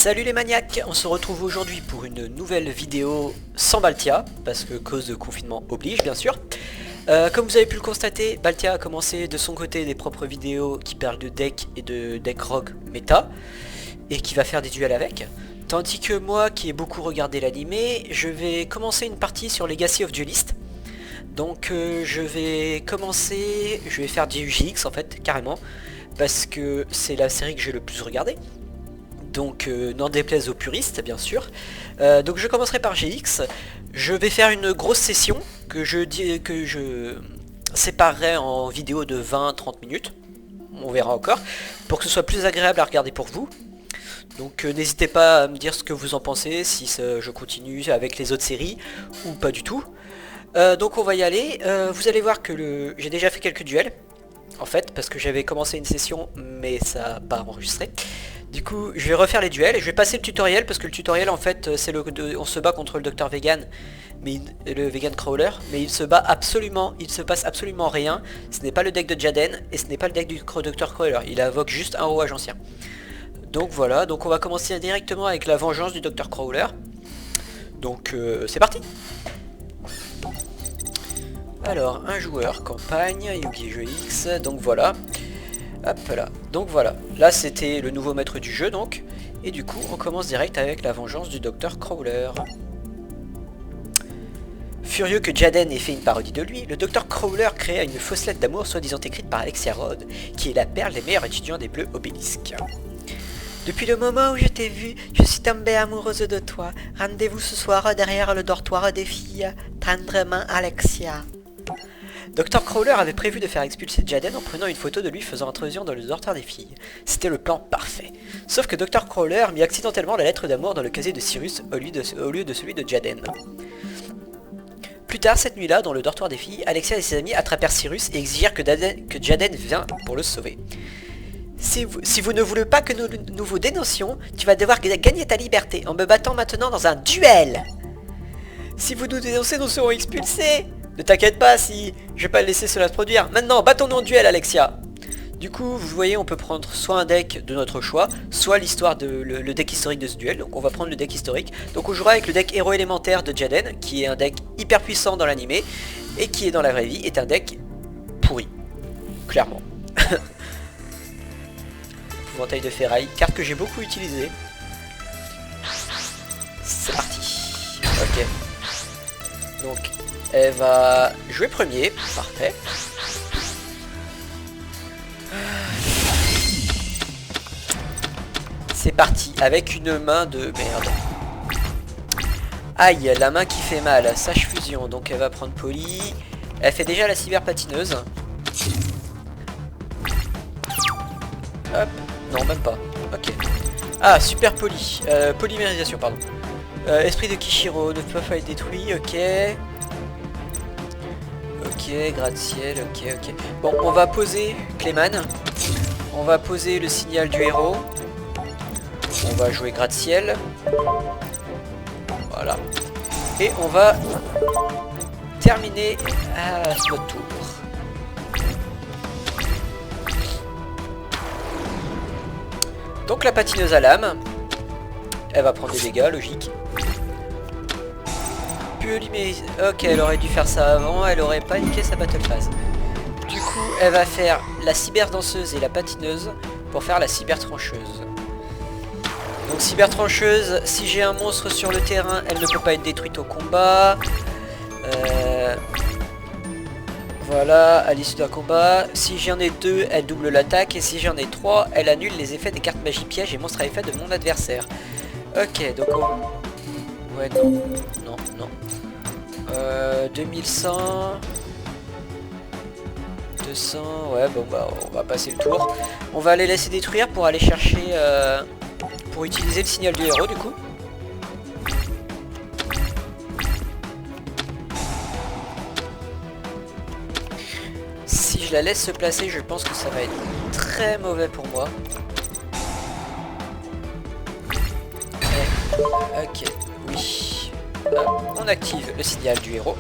Salut les maniaques, on se retrouve aujourd'hui pour une nouvelle vidéo sans Baltia, parce que cause de confinement oblige bien sûr. Comme vous avez pu le constater, Baltia a commencé de son côté des propres vidéos qui parlent de deck et de deck rogue méta, et qui va faire des duels avec. Tandis que moi, qui ai beaucoup regardé l'animé, je vais commencer une partie sur Legacy of Duelist. Donc je vais faire du GX en fait, carrément, parce que c'est la série que j'ai le plus regardée. Donc n'en déplaise aux puristes bien sûr. Donc je commencerai par GX. Je vais faire une grosse session que je séparerai en vidéo de 20-30 minutes. On verra encore. Pour que ce soit plus agréable à regarder pour vous. Donc n'hésitez pas à me dire ce que vous en pensez, si je continue avec les autres séries ou pas du tout. Donc on va y aller. Vous allez voir que j'ai déjà fait quelques duels. En fait, parce que j'avais commencé une session, mais ça n'a pas enregistré. Du coup, je vais refaire les duels et je vais passer le tutoriel parce que le tutoriel en fait, c'est on se bat contre le Dr Vegan, mais le Vegan Crawler, mais il se passe absolument rien. Ce n'est pas le deck de Jaden et ce n'est pas le deck du Dr Crawler. Il invoque juste un rouage ancien. Donc voilà, donc on va commencer directement avec la vengeance du Dr Crawler. Donc c'est parti. Alors, un joueur, campagne, Yu-Gi-Oh! X, donc voilà. Hop là, donc voilà. Là, c'était le nouveau maître du jeu, donc. Et du coup, on commence direct avec la vengeance du Dr Crawler. Furieux que Jaden ait fait une parodie de lui, le Dr Crawler créa une fausse lettre d'amour soi-disant écrite par Alexia Rod, qui est la perle des meilleurs étudiants des Bleus Obélisques. Depuis le moment où je t'ai vu, je suis tombée amoureuse de toi. Rendez-vous ce soir derrière le dortoir des filles. Tendrement, Alexia. Dr Crawler avait prévu de faire expulser Jaden en prenant une photo de lui faisant intrusion dans le dortoir des filles. C'était le plan parfait. Sauf que Dr Crawler mit accidentellement la lettre d'amour dans le casier de Cyrus au lieu de celui de Jaden. Plus tard cette nuit-là, dans le dortoir des filles, Alexia et ses amis attrapèrent Cyrus et exigèrent que Jaden vienne pour le sauver. Si vous ne voulez pas que nous vous dénoncions, tu vas devoir gagner ta liberté en me battant maintenant dans un duel. Si vous nous dénoncez, nous serons expulsés. Ne t'inquiète pas, si je vais pas laisser cela se produire. Maintenant, battons-nous en duel, Alexia. Du coup, vous voyez, on peut prendre soit un deck de notre choix, soit l'histoire de le deck historique de ce duel. Donc on va prendre le deck historique. Donc on jouera avec le deck héros élémentaire de Jaden, qui est un deck hyper puissant dans l'animé, et qui est dans la vraie vie, est un deck pourri. Clairement. Épouvantail de ferraille, carte que j'ai beaucoup utilisée. C'est parti. Ok. Donc, elle va jouer premier. Parfait. C'est parti. Avec une main de merde. Aïe, la main qui fait mal. Sage fusion. Donc, elle va prendre Poly. Elle fait déjà la cyber patineuse. Hop. Non, même pas. Ok. Ah, super Poly. Polymérisation, pardon. Esprit de Kishiro. Ne peut pas être détruit. Ok. Ok, gratte-ciel, ok. Bon, on va poser Clayman. On va poser le signal du héros. On va jouer gratte-ciel. Voilà. Et on va terminer à notre tour. Donc la patineuse à lame. Elle va prendre des dégâts, logique. Ok, elle aurait dû faire ça avant, elle aurait pas niqué sa battle phase. Du coup, elle va faire la cyber danseuse et la patineuse pour faire la cyber trancheuse. Donc cyber trancheuse, si j'ai un monstre sur le terrain, elle ne peut pas être détruite au combat. Voilà, à l'issue d'un combat. Si j'en ai deux, elle double l'attaque. Et si j'en ai trois, elle annule les effets des cartes magie piège et monstres à effet de mon adversaire. Ok, donc on... Ouais, non. 2100... 200... Ouais, bon bah on va passer le tour. On va les laisser détruire pour aller chercher... pour utiliser le signal du héros du coup. Si je la laisse se placer, je pense que ça va être très mauvais pour moi. Ok, oui. On active le signal du héros.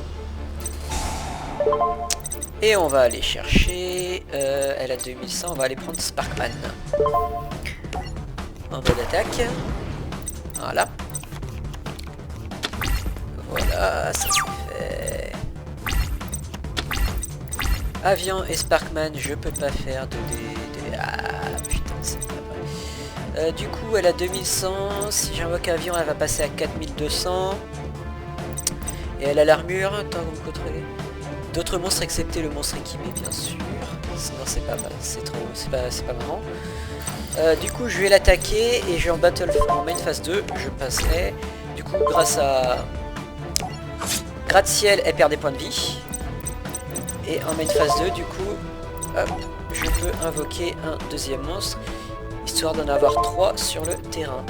Et on va aller chercher... elle a 2100, on va aller prendre Sparkman. En mode attaque. Voilà. Voilà, ça c'est fait. Avian et Sparkman, je peux pas faire de... Ah putain, c'est pas vrai. Du coup, elle a 2100. Si j'invoque Avian, elle va passer à 4200. Et elle a l'armure, tant que vous contrôlez. D'autres monstres excepté le monstre équipé, bien sûr. Sinon, c'est pas mal, c'est pas marrant. Du coup, je vais l'attaquer et je vais en main phase 2. Je passerai. Du coup, grâce à gratte-ciel, elle perd des points de vie. Et en main phase 2, du coup, hop, je peux invoquer un deuxième monstre, histoire d'en avoir 3 sur le terrain.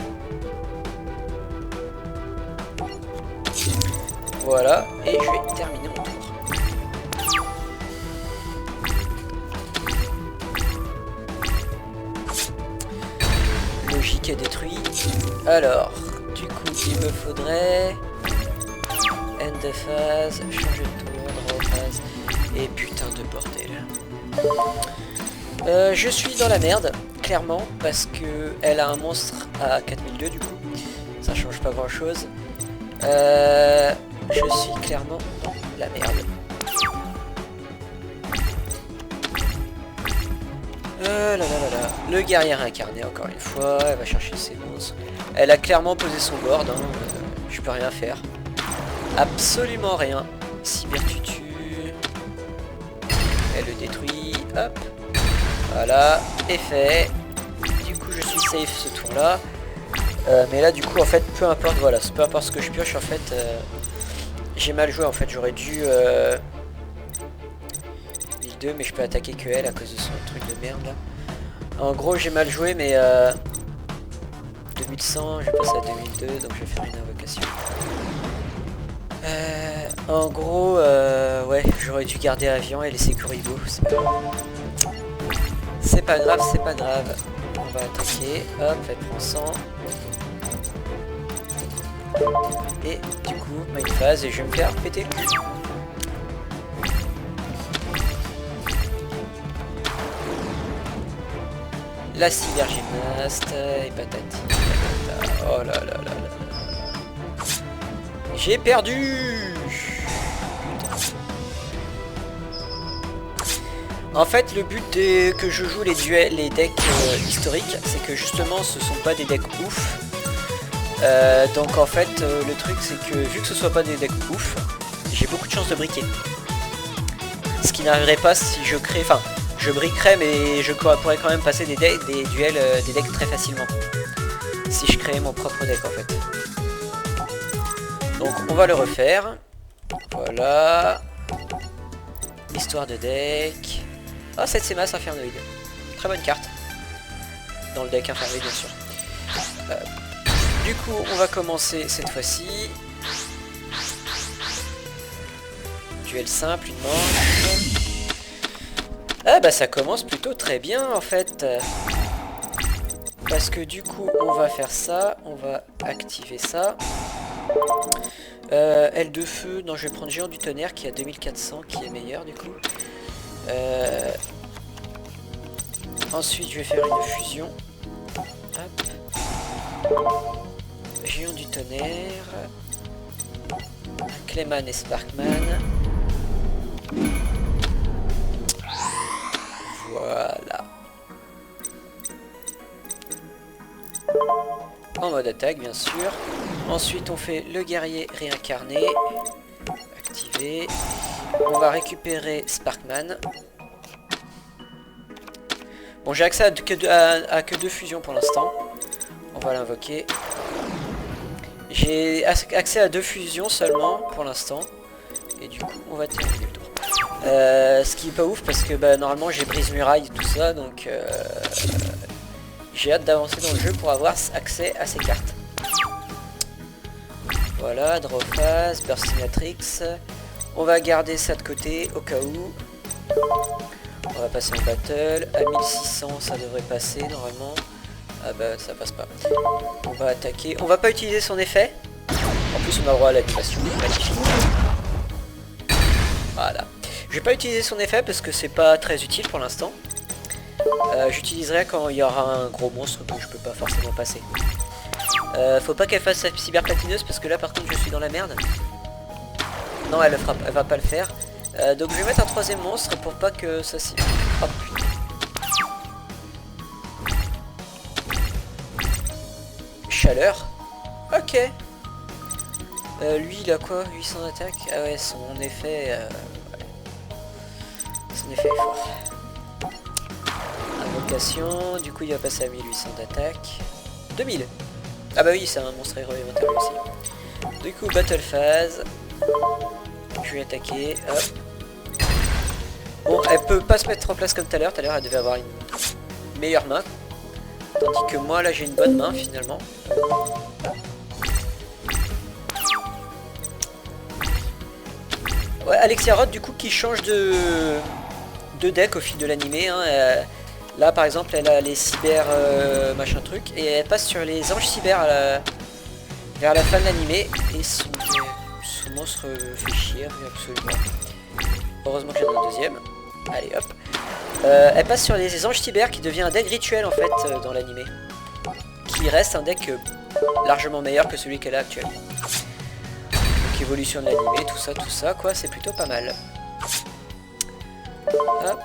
Voilà, et je vais terminer mon tour. Logique est détruit. Alors, du coup, il me faudrait... End de phase, changer de tour, draw phase... Et putain de bordel. Je suis dans la merde, clairement, parce que elle a un monstre à 4002 du coup. Ça change pas grand chose. Je suis clairement dans la merde. Le guerrier incarné encore une fois, elle va chercher ses monstres. Elle a clairement posé son board, hein. Je peux rien faire. Absolument rien. Cybertutu. Elle le détruit, hop. Voilà, et fait. Du coup je suis safe ce tour là. Mais là du coup en fait peu importe, voilà, peu importe ce que je pioche en fait. J'ai mal joué en fait, j'aurais dû 1002 mais je peux attaquer que elle à cause de son truc de merde là. En gros j'ai mal joué mais 2100, je vais passer à 2002 donc je vais faire une invocation. En gros, ouais, j'aurais dû garder Avian et laisser Kuribo. C'est pas grave, c'est pas grave. On va attaquer. Hop, elle prend 100. Et du coup, main phase et je vais me faire péter le cul. La cybergymnaste et patati. Patata. Oh là là là là. J'ai perdu. En fait, le but que je joue les decks historiques, c'est que justement, ce sont pas des decks ouf. Donc en fait, le truc, c'est que vu que ce soit pas des decks ouf, j'ai beaucoup de chances de briquer. Ce qui n'arriverait pas si je crée... Enfin, je briquerais, mais je pourrais quand même passer des duels, des decks très facilement. Si je créais mon propre deck, en fait. Donc on va le refaire. Voilà. Histoire de deck. Ah, oh, 7 Semas Infernoïde. Très bonne carte. Dans le deck Infernoïde, bien sûr. Du coup, on va commencer cette fois-ci. Duel simple, une manche. Ah bah ça commence plutôt très bien en fait. Parce que du coup, on va faire ça. On va activer ça. Aile de feu, non je vais prendre géant du tonnerre qui a 2400 qui est meilleur du coup. Ensuite je vais faire une fusion. Hop. Géant du tonnerre. Clayman et Sparkman. Voilà. En mode attaque bien sûr. Ensuite on fait le guerrier réincarné. Activé. On va récupérer Sparkman. Bon j'ai accès à que deux fusions pour l'instant. On va l'invoquer. J'ai accès à 2 fusions seulement pour l'instant. Et du coup on va terminer le tour. Ce qui est pas ouf parce que bah, normalement j'ai brise muraille tout ça. Donc j'ai hâte d'avancer dans le jeu pour avoir accès à ces cartes. Voilà, draw phase, burstinatrix. On va garder ça de côté au cas où. On va passer en battle. À 1600 ça devrait passer normalement. Ah bah ça passe pas. On va attaquer. On va pas utiliser son effet. En plus on a le droit à l'animation. Magnifique. Voilà. Je vais pas utiliser son effet parce que c'est pas très utile pour l'instant. J'utiliserai quand il y aura un gros monstre que je peux pas forcément passer. Faut pas qu'elle fasse sa cyberplatineuse parce que là par contre je suis dans la merde. Non, elle le fera, elle va pas le faire. Donc je vais mettre un troisième monstre pour pas que ça s'y... Oh putain. Chaleur. Ok. Lui il a quoi? 800 d'attaque. Ah ouais, son effet... ouais. Son effet est fort. Invocation, du coup il va passer à 1800 d'attaque. 2000. Ah bah oui, c'est un monstre héros élémentaire aussi. Du coup, battle phase. Je vais attaquer. Hop. Bon, elle peut pas se mettre en place comme tout à l'heure. Tout à l'heure, elle devait avoir une meilleure main. Tandis que moi, là, j'ai une bonne main finalement. Ouais, Alexia Roth, du coup, qui change de deck au fil de l'animé. Hein. Là, par exemple, elle a les cyber machin truc. Et elle passe sur les anges cyber vers la fin de l'animé. Et son monstre fait chier, absolument. Heureusement que j'en ai un deuxième. Allez, hop. Elle passe sur les anges cyber qui devient un deck rituel en fait dans l'animé. Qui reste un deck largement meilleur que celui qu'elle a actuellement. Donc évolution de l'animé, tout ça quoi, c'est plutôt pas mal. Hop.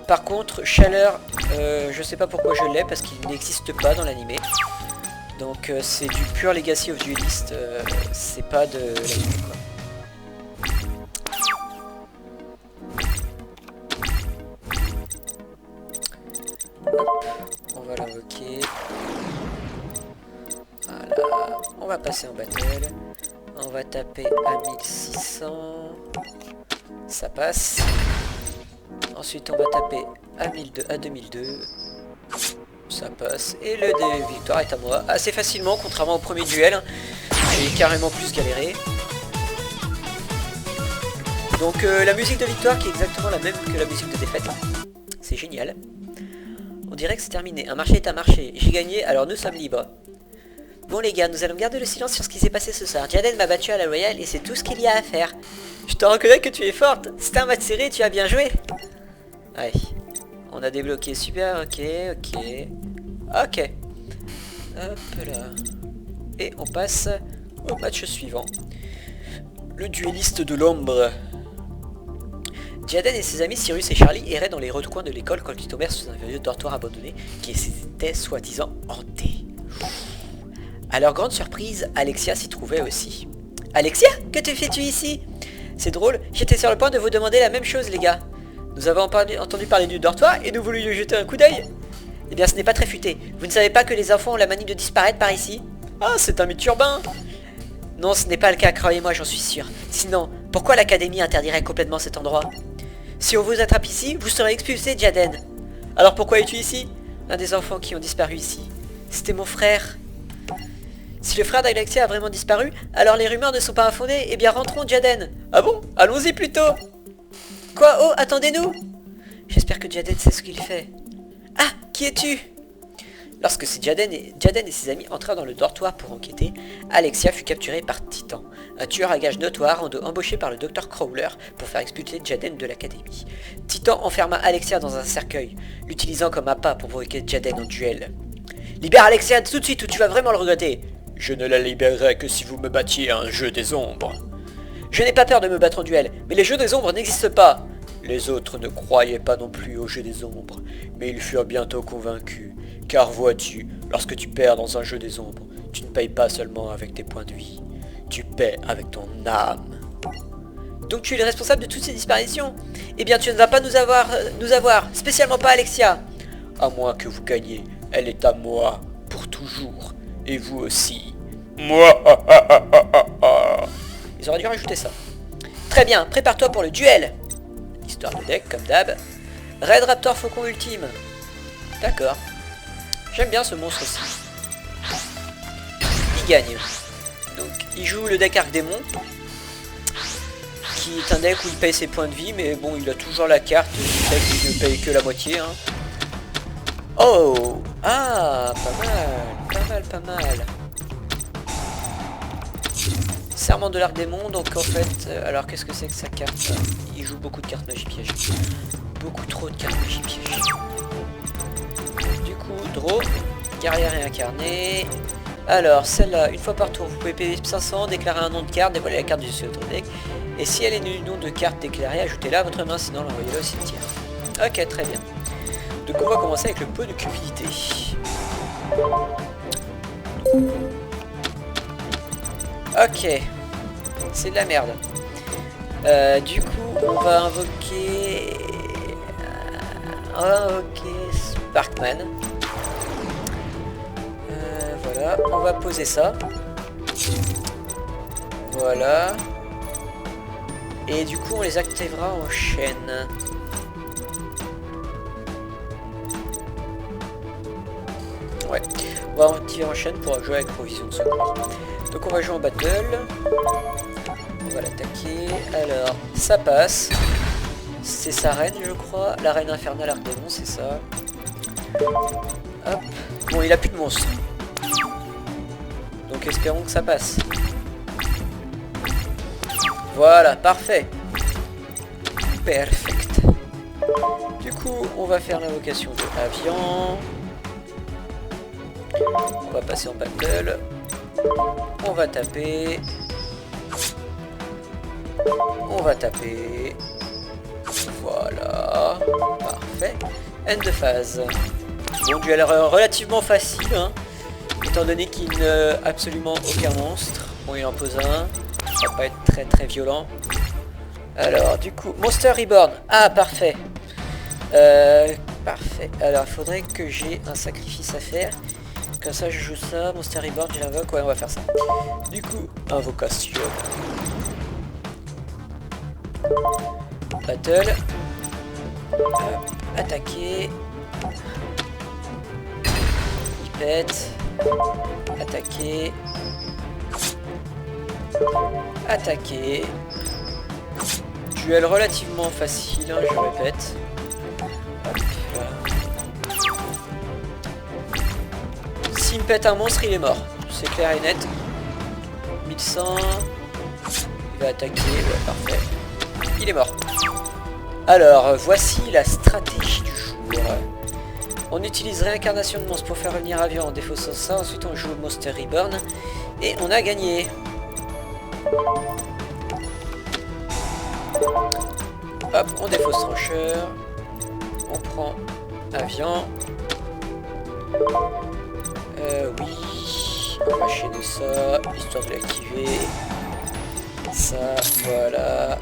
Par contre, chaleur, je sais pas pourquoi je l'ai parce qu'il n'existe pas dans l'animé. Donc c'est du pur Legacy of Duelist, c'est pas de l'animé quoi. On va l'invoquer. Voilà. On va passer en battle. On va taper à 1600. Ça passe. Ensuite on va taper à 1002 à 2002. Ça passe. Et le dé victoire est à moi. Assez facilement, contrairement au premier duel. J'ai carrément plus galéré. Donc la musique de victoire qui est exactement la même que la musique de défaite. C'est génial. On dirait que c'est terminé. Un marché est un marché. J'ai gagné, alors nous sommes libres. Bon les gars, nous allons garder le silence sur ce qui s'est passé ce soir. Jaden m'a battu à la loyale et c'est tout ce qu'il y a à faire. Je te reconnais que tu es forte. C'était un match serré, tu as bien joué. Ouais. On a débloqué super, ok. Ok. Hop là. Et on passe au match suivant. Le duelliste de l'ombre. Jaden et ses amis Cyrus et Charlie erraient dans les recoins de l'école quand ils tombèrent sous un vieux dortoir abandonné qui était soi-disant hanté. À leur grande surprise, Alexia s'y trouvait aussi. Alexia, que te fais-tu ici? C'est drôle, j'étais sur le point de vous demander la même chose les gars. Nous avons entendu parler du dortoir et nous voulions lui jeter un coup d'œil. Eh bien ce n'est pas très futé. Vous ne savez pas que les enfants ont la manie de disparaître par ici? Ah, c'est un mythe urbain. Non, ce n'est pas le cas, croyez-moi, j'en suis sûr. Sinon, pourquoi l'académie interdirait complètement cet endroit? Si on vous attrape ici, vous serez expulsé, Jaden. Alors pourquoi es-tu ici? Un des enfants qui ont disparu ici. C'était mon frère. Si le frère d'Alexia a vraiment disparu, alors les rumeurs ne sont pas infondées. Eh bien rentrons, Jaden. Ah bon? Allons-y plutôt. Quoi? Oh, attendez-nous. J'espère que Jaden sait ce qu'il fait. Ah, qui es-tu? Lorsque Jaden et ses amis entrèrent dans le dortoir pour enquêter, Alexia fut capturée par Titan, un tueur à gages notoire embauché par le Dr Crowler pour faire expulser Jaden de l'académie. Titan enferma Alexia dans un cercueil, l'utilisant comme appât pour provoquer Jaden en duel. Libère Alexia tout de suite ou tu vas vraiment le regretter. Je ne la libérerai que si vous me battiez à un jeu des ombres. Je n'ai pas peur de me battre en duel, mais les jeux des ombres n'existent pas. Les autres ne croyaient pas non plus au jeu des ombres, mais ils furent bientôt convaincus. Car vois-tu, lorsque tu perds dans un jeu des ombres, tu ne payes pas seulement avec tes points de vie, tu paies avec ton âme. Donc tu es le responsable de toutes ces disparitions? Eh bien tu ne vas pas nous avoir, spécialement pas Alexia. À moins que vous gagniez, elle est à moi, pour toujours, et vous aussi. Moi. Ils auraient dû rajouter ça. Très bien, prépare-toi pour le duel. Histoire de deck, comme d'hab. Red Raptor Faucon Ultime. D'accord. J'aime bien ce monstre aussi. Il gagne. Donc il joue le deck Arc Démon, qui est un deck où il paye ses points de vie, mais bon, il a toujours la carte du deck où il ne paye que la moitié. Hein. Oh! Ah! Pas mal. Serment de l'Arc Démon, donc en fait... alors qu'est-ce que c'est que sa carte? Il joue beaucoup de cartes magie piège. Beaucoup trop de cartes magie piège. Du coup, draw, guerrière réincarnée. Alors, celle-là, une fois par tour, vous pouvez payer 500, déclarer un nom de carte, dévoiler la carte du votre deck. Et si elle est du nom de carte déclarée, ajoutez-la à votre main, sinon l'envoyez-la au cimetière. Ok, très bien. Donc on va commencer avec le pot de cupidité. Ok. C'est de la merde. Du coup, on va invoquer... Sparkman. Voilà, on va poser ça. Voilà. Et du coup, on les activera en chaîne. Ouais, on va activer en chaîne pour jouer avec provision de secours. Donc on va jouer en battle. On va l'attaquer. Alors, ça passe. C'est sa reine, je crois. La reine infernale Archdémon, c'est ça. Hop. Bon, il a plus de monstres. Donc espérons que ça passe. Voilà, parfait. Perfect. Du coup, on va faire l'invocation de Avian. On va passer en battle. On va taper. On va taper. Voilà. Parfait. End de phase. Bon, duel relativement facile, hein, étant donné qu'il n'a absolument aucun monstre. Bon, il en pose un. Ça va pas être très très violent. Alors, du coup, Monster Reborn. Ah, parfait. Parfait. Alors, il faudrait que j'ai un sacrifice à faire. Comme ça, je joue ça. Monster Reborn, je l'invoque. Ouais, on va faire ça. Du coup, invocation. Battle. Attaquer. Il pète. Attaquer. Attaquer. Duel relativement facile, hein, je répète. Hop, voilà. S'il me pète un monstre, il est mort. C'est clair et net. 1100. Il va attaquer, ouais, parfait. Il est mort. Alors, voici la stratégie du jour. On utilise réincarnation de monstre pour faire revenir Avian en défaussant ça. Ensuite, on joue Monster Reborn. Et on a gagné. Hop, on défausse Trancheur. On prend Avian. Oui. On va chaîner ça, histoire de l'activer. Ça, voilà.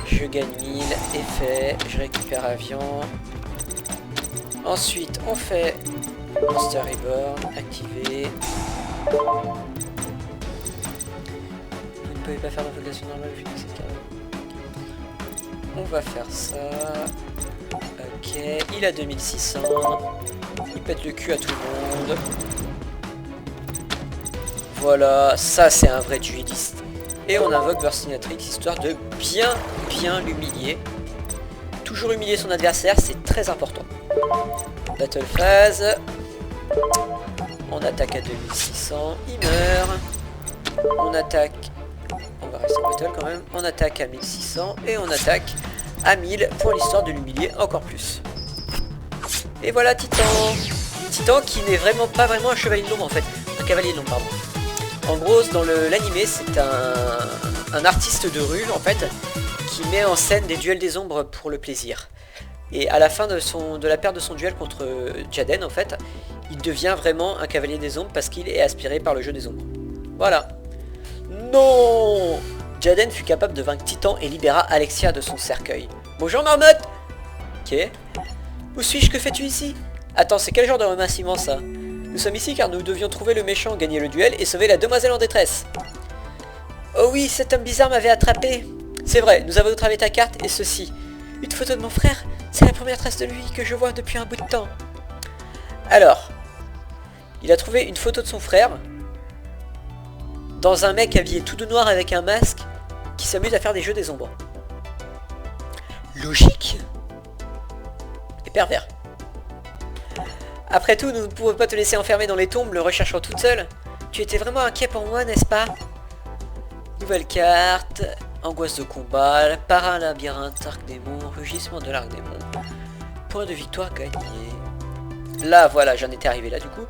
Je gagne 1000, effet. Je récupère Avian. Ensuite, on fait Monster Reborn, activé. Vous ne pouvez pas faire d'invocation normale vu que cette carte. On va faire ça. Ok, il a 2600. Il pète le cul à tout le monde. Voilà, ça c'est un vrai dueliste. Et on invoque Burstinatrix histoire de bien l'humilier. Toujours humilier son adversaire, c'est très important. Battle phase. On attaque à 2600, il meurt. On attaque. On va rester en battle quand même. On attaque à 1600 et on attaque à 1000 pour l'histoire de l'humilier encore plus. Et voilà Titan. Titan qui n'est pas vraiment un chevalier de l'ombre en fait. Un cavalier de l'ombre, pardon. En gros, dans l'animé, c'est un artiste de rue en fait qui met en scène des duels des ombres pour le plaisir. Et à la fin de la perte de son duel contre Jaden en fait, il devient vraiment un cavalier des ombres parce qu'il est aspiré par le jeu des ombres. Voilà. Non! Jaden fut capable de vaincre Titan et libéra Alexia de son cercueil. Bonjour Marmotte! Ok. Où suis-je? Que fais-tu ici? Attends, c'est quel genre de remerciement ça? Nous sommes ici car nous devions trouver le méchant, gagner le duel et sauver la demoiselle en détresse. Oh oui, cet homme bizarre m'avait attrapé. C'est vrai, nous avons retravé ta carte et ceci. Une photo de mon frère? C'est la première trace de lui que je vois depuis un bout de temps. Alors, il a trouvé une photo de son frère dans un mec habillé tout de noir avec un masque qui s'amuse à faire des jeux des ombres. Logique et pervers. Après tout, nous ne pouvons pas te laisser enfermer dans les tombes, le recherchant toute seule. Tu étais vraiment inquiet pour moi, n'est-ce pas? Nouvelle carte, angoisse de combat, paralabyrinthe, Archdémon, rugissement de l'Archdémon. Point de victoire gagné. Là, voilà, j'en étais arrivé là du coup.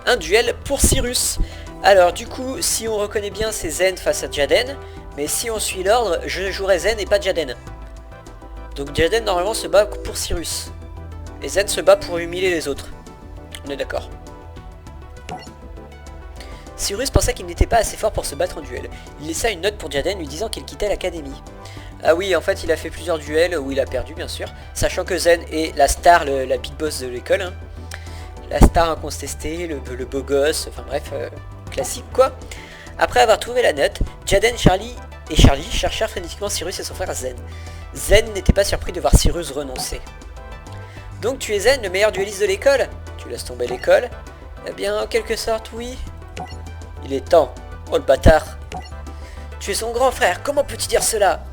un duel pour Cyrus. Alors du coup, si on reconnaît bien, c'est Zen face à Jaden. Mais si on suit l'ordre, je jouerai Zen et pas Jaden. Donc Jaden normalement se bat pour Cyrus. Et Zen se bat pour humilier les autres. On est d'accord. Cyrus pensait qu'il n'était pas assez fort pour se battre en duel. Il laissa une note pour Jaden lui disant qu'il quittait l'académie. Ah oui, en fait il a fait plusieurs duels où il a perdu bien sûr. Sachant que Zen est la star, la big boss de l'école. Hein. La star incontestée, le beau gosse, enfin bref, classique quoi. Après avoir trouvé la note, Jaden, Charlie cherchèrent frénétiquement Cyrus et son frère Zen. Zen n'était pas surpris de voir Cyrus renoncer. Donc tu es Zen, le meilleur duelliste de l'école? Tu laisses tomber l'école? Eh bien, en quelque sorte, oui. Il est temps. Oh le bâtard. Tu es son grand frère, comment peux-tu dire cela?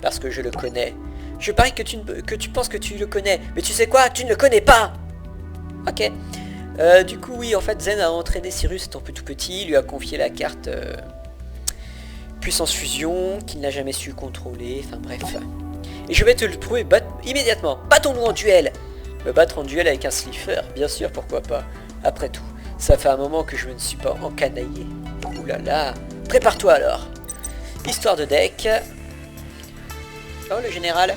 Parce que je le connais. Je parie que tu penses que tu le connais, mais tu sais quoi? Tu ne le connais pas. Ok. Du coup, oui, en fait, Zen a entraîné Cyrus étant tout petit, il lui a confié la carte puissance fusion, qu'il n'a jamais su contrôler, enfin bref. Et je vais te le prouver immédiatement. Battons-nous en duel. Me battre en duel avec un slipper, bien sûr, pourquoi pas. Après tout, ça fait un moment que je ne suis pas encanaillé. Ouh là là. Prépare-toi alors. Histoire de deck. Oh, le général.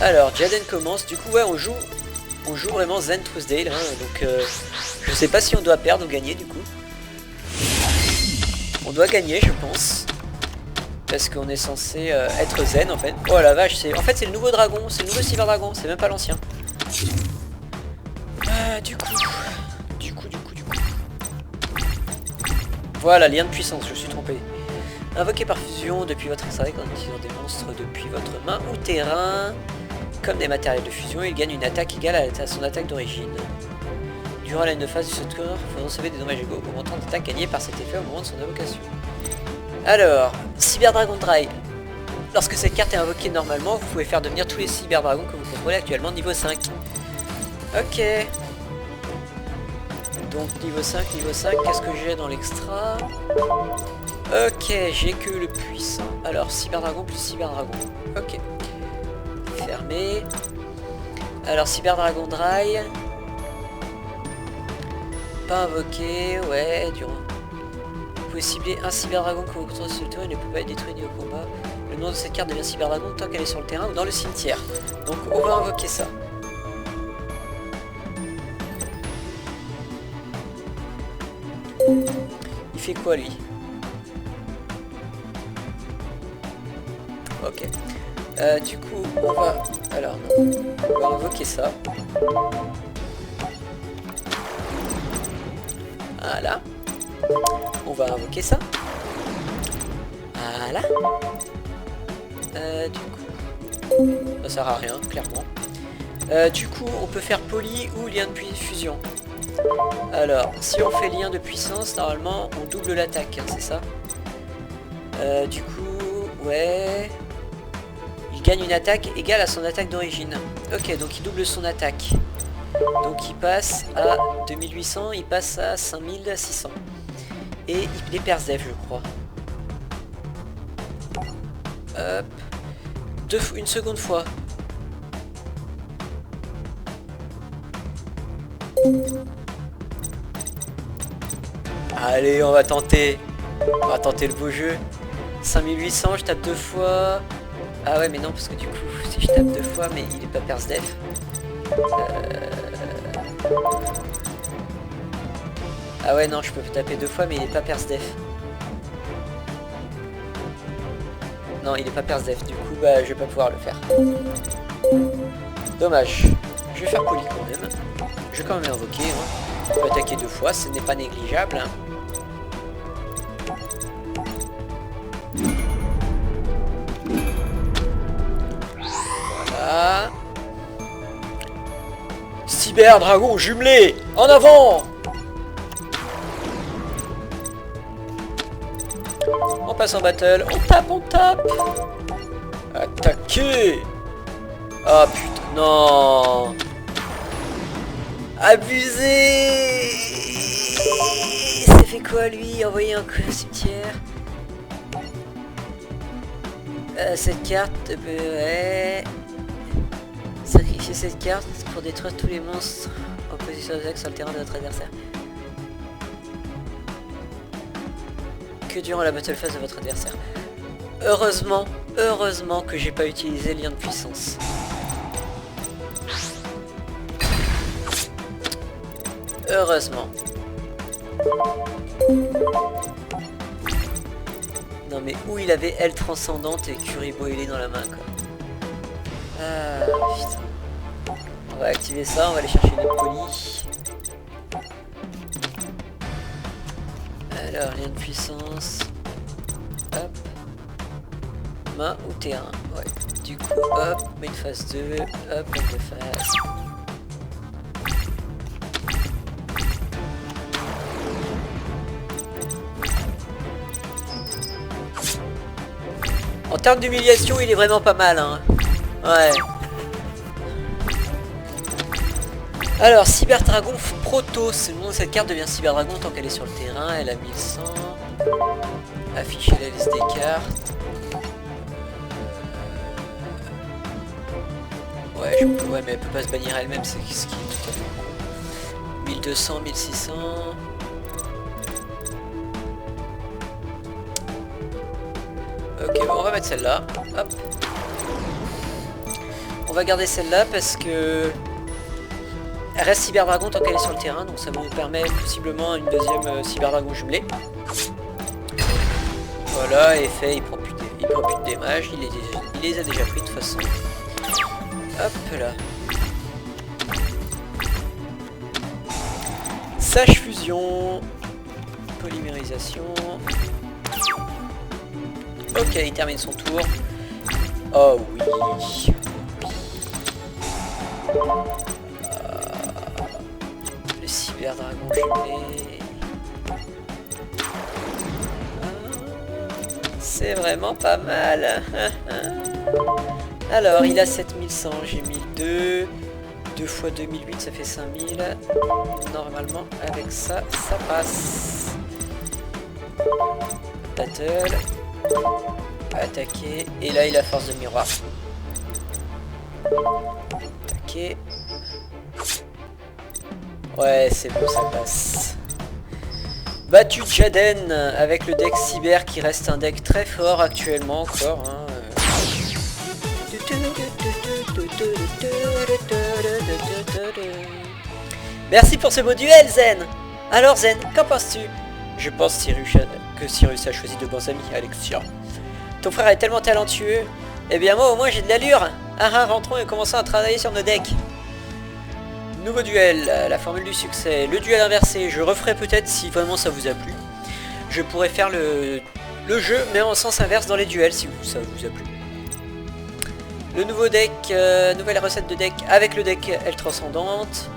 Alors, Jaden commence. Du coup, ouais, on joue vraiment Zen Truesdale. Hein, donc, je sais pas si on doit perdre ou gagner, du coup. On doit gagner, je pense. Parce qu'on est censé être Zen, en fait. Oh la vache, en fait, c'est le nouveau dragon. C'est le nouveau Cyber Dragon. C'est même pas l'ancien. Du coup. Voilà, lien de puissance, je suis trompé. Invoqué par fusion depuis votre extrait en utilisant des monstres depuis votre main ou terrain. Comme des matériels de fusion, il gagne une attaque égale à son attaque d'origine. Durant la phase du secours, vous recevez des dommages égaux au montant d'attaque gagné par cet effet au moment de son invocation. Alors, Cyber Dragon Dry. Lorsque cette carte est invoquée normalement, vous pouvez faire devenir tous les Cyber Dragons que vous contrôlez actuellement niveau 5. Ok. Donc niveau 5, qu'est-ce que j'ai dans l'extra? Ok, j'ai que le puissant. Alors, Cyber Dragon plus Cyber Dragon. Ok. Fermé. Alors, Cyber Dragon Dry. Pas invoqué, ouais, durant. Vous pouvez cibler un Cyber Dragon que vous contrôlez sur le terrain, il ne peut pas être détruit ni au combat. Le nom de cette carte devient Cyber Dragon tant qu'elle est sur le terrain ou dans le cimetière. Donc, on va invoquer ça. Il fait quoi lui? Ok. Du coup, on va... Alors, non. On va invoquer ça. Voilà. On va invoquer ça. Voilà. Du coup... Ça sert à rien, clairement. Du coup, on peut faire poli ou lien de fusion. Alors, si on fait lien de puissance, normalement, on double l'attaque, hein, c'est ça? Du coup, ouais... Il gagne une attaque égale à son attaque d'origine. Ok, donc il double son attaque. Donc il passe à 2800, il passe à 5600. Et il est Persef, je crois. Hop. Une seconde fois. Allez, on va tenter. On va tenter le beau jeu. 5800, je tape 2 fois. Ah ouais, mais non, parce que du coup, si je tape 2 fois, mais il est pas Persef. Ah ouais, non, je peux taper 2 fois, mais il est pas Persef. Non, il est pas Persef, du coup, bah, je vais pas pouvoir le faire. Dommage. Je vais faire poli quand même. Je vais quand même l'invoquer. Hein. On peut attaquer 2 fois, ce n'est pas négligeable. Hein. Voilà. Cyber Dragon jumelé. En avant. On passe en battle. On tape. Attaquer. Ah putain, non. Abusé. Ça fait quoi lui? Envoyer un coup au cimetière. Cette carte peut... Ouais. Sacrifier Utilisez cette carte pour détruire tous les monstres en position exacte sur le terrain de notre adversaire. Que durant la battle phase de votre adversaire. Heureusement que j'ai pas utilisé lien de puissance. Heureusement. Non mais où il avait aile transcendante et Kuribo ailé dans la main quoi. Ah putain. On va activer ça, on va aller chercher une poly. Alors lien de puissance. Hop. Main ou terrain. Ouais. Du coup hop, main phase 2. Hop, main de phase. En termes d'humiliation, il est vraiment pas mal, hein. Ouais. Alors, Cyber Dragon Protoss. Le nom de cette carte devient Cyber Dragon tant qu'elle est sur le terrain. Elle a 1100. Afficher la liste des cartes. Ouais, ouais, mais elle peut pas se bannir elle-même, c'est ce qui est tout à fait con. 1200, 1600. Ok, bon, on va mettre celle-là. Hop. On va garder celle-là parce que elle reste Cyber Dragon tant qu'elle est sur le terrain, donc ça nous permet possiblement une deuxième Cyber Dragon jumelée. Voilà, effet, il prend plus de dommages, il les a déjà pris de toute façon. Hop là. Sage fusion. Polymérisation. Ok, il termine son tour. Oh oui. Le Cyber Dragon jumelé. C'est vraiment pas mal. Alors, il a 7100, j'ai 1002. 2 x 2008, ça fait 5000. Normalement, avec ça, ça passe. Battle. Attaquer. Et là, il a force de miroir. Attaquer. Ouais, c'est bon, ça passe. Battu Jaden avec le deck Cyber qui reste un deck très fort actuellement encore. Hein. Merci pour ce beau duel, Zen. Alors Zen, qu'en penses-tu? Je pense que Cyrus a choisi de bons amis, Alexia. Ton frère est tellement talentueux. Eh bien moi au moins j'ai de l'allure. Ah, rentrons et commençons à travailler sur nos decks. Nouveau duel, la formule du succès. Le duel inversé, je referai peut-être si vraiment ça vous a plu. Je pourrais faire le jeu, mais en sens inverse dans les duels si ça vous a plu. Le nouveau deck, nouvelle recette de deck avec le deck L transcendante.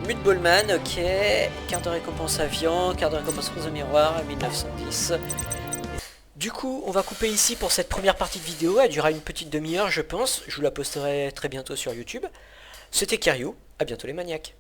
Mute Ballman, ok. Carte de récompense avion, carte de récompense rose de miroir, 1910. Du coup, on va couper ici pour cette première partie de vidéo. Elle durera une petite demi-heure, je pense. Je vous la posterai très bientôt sur YouTube. C'était Kariou, à bientôt les maniaques.